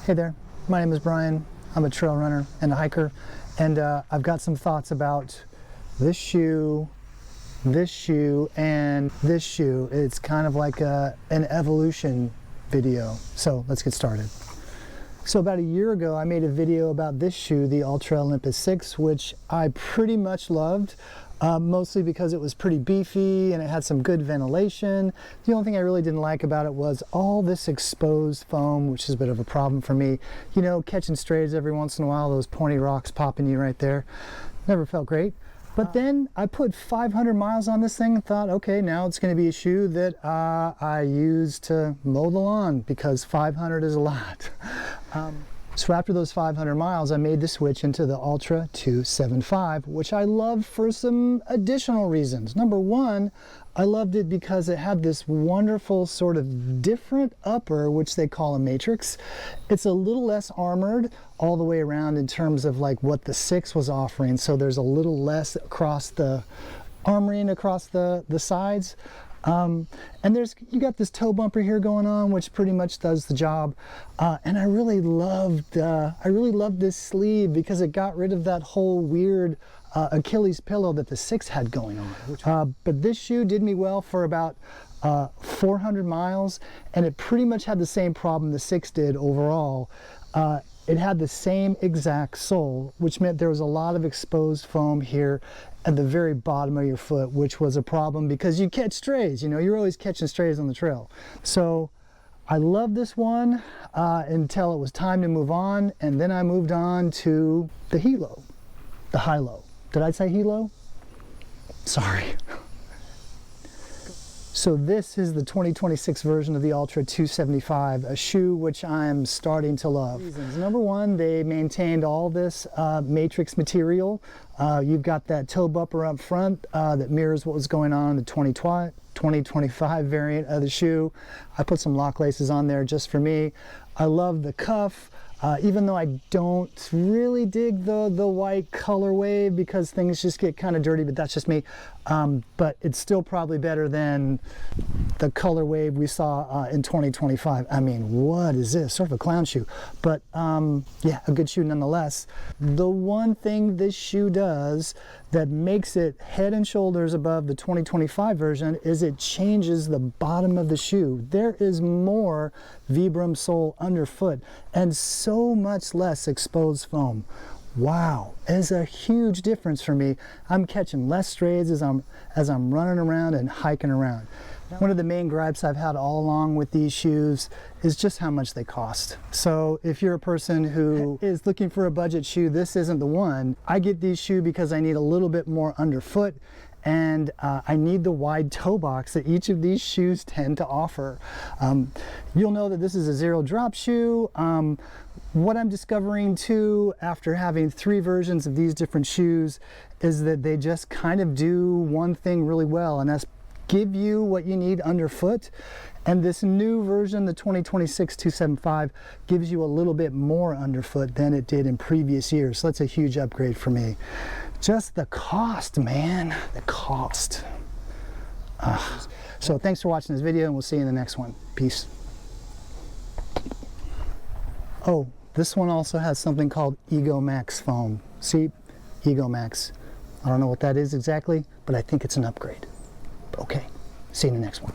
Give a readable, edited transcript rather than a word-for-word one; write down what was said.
Hey there, my name is Brian. I'm a trail runner and a hiker, and I've got some thoughts about this shoe, and this shoe. It's kind of like an evolution video. So let's get started. So about a year ago, I made a video about this shoe, the Altra Olympus 6, which I pretty much loved. Mostly because it was pretty beefy and it had some good ventilation. The only thing I really didn't like about it was all this exposed foam, which is a bit of a problem for me. You know, catching strays every once in a while, those pointy rocks popping you right there. Never felt great. But then I put 500 miles on this thing and thought, okay, now it's going to be a shoe that I use to mow the lawn, because 500 is a lot. So after those 500 miles, I made the switch into the Altra 275, which I loved for some additional reasons. Number one, I loved it because it had this wonderful sort of different upper, which they call a Matryx. It's a little less armored all the way around in terms of like what the 6 was offering. So there's a little less across the armoring across the sides. And you got this toe bumper here going on, which pretty much does the job. And I really loved this sleeve because it got rid of that whole weird Achilles pillow that the 6 had going on. But this shoe did me well for about 400 miles, and it pretty much had the same problem the 6 did overall. It had the same exact sole, which meant there was a lot of exposed foam here at the very bottom of your foot, which was a problem because you catch strays. You know, you're always catching strays on the trail. So I loved this one until it was time to move on, and then I moved on to the Hilo, the Hilo. Did I say Hilo? Sorry. So this is the 2026 version of the Altra 275, a shoe which I'm starting to love. Number one, they maintained all this Matryx material. You've got that toe bumper up front that mirrors what was going on in the 2025 variant of the shoe. I put some lock laces on there just for me. I love the cuff. Even though I don't really dig the white colorway because things just get kind of dirty, but that's just me. But it's still probably better than the color wave we saw in 2025. I mean, what is this? Sort of a clown shoe. But yeah, a good shoe nonetheless. The one thing this shoe does that makes it head and shoulders above the 2025 version is it changes the bottom of the shoe. There is more Vibram sole underfoot and so much less exposed foam. Wow, it's a huge difference for me. I'm catching less strays as I'm running around and hiking around. One of the main gripes I've had all along with these shoes is just how much they cost. So if you're a person who is looking for a budget shoe, this isn't the one. I get these shoes because I need a little bit more underfoot, and I need the wide toe box that each of these shoes tend to offer. You'll know that this is a zero drop shoe. What I'm discovering too, after having 3 versions of these different shoes, is that they just kind of do one thing really well, and that's give you what you need underfoot. And this new version, the 2026 275, gives you a little bit more underfoot than it did in previous years. So that's a huge upgrade for me. Just the cost, man, the cost. So thanks for watching this video, and we'll see you in the next one. Peace. Oh, this one also has something called Ego Max foam. See, Ego Max. I don't know what that is exactly, but I think it's an upgrade. Okay, see you in the next one.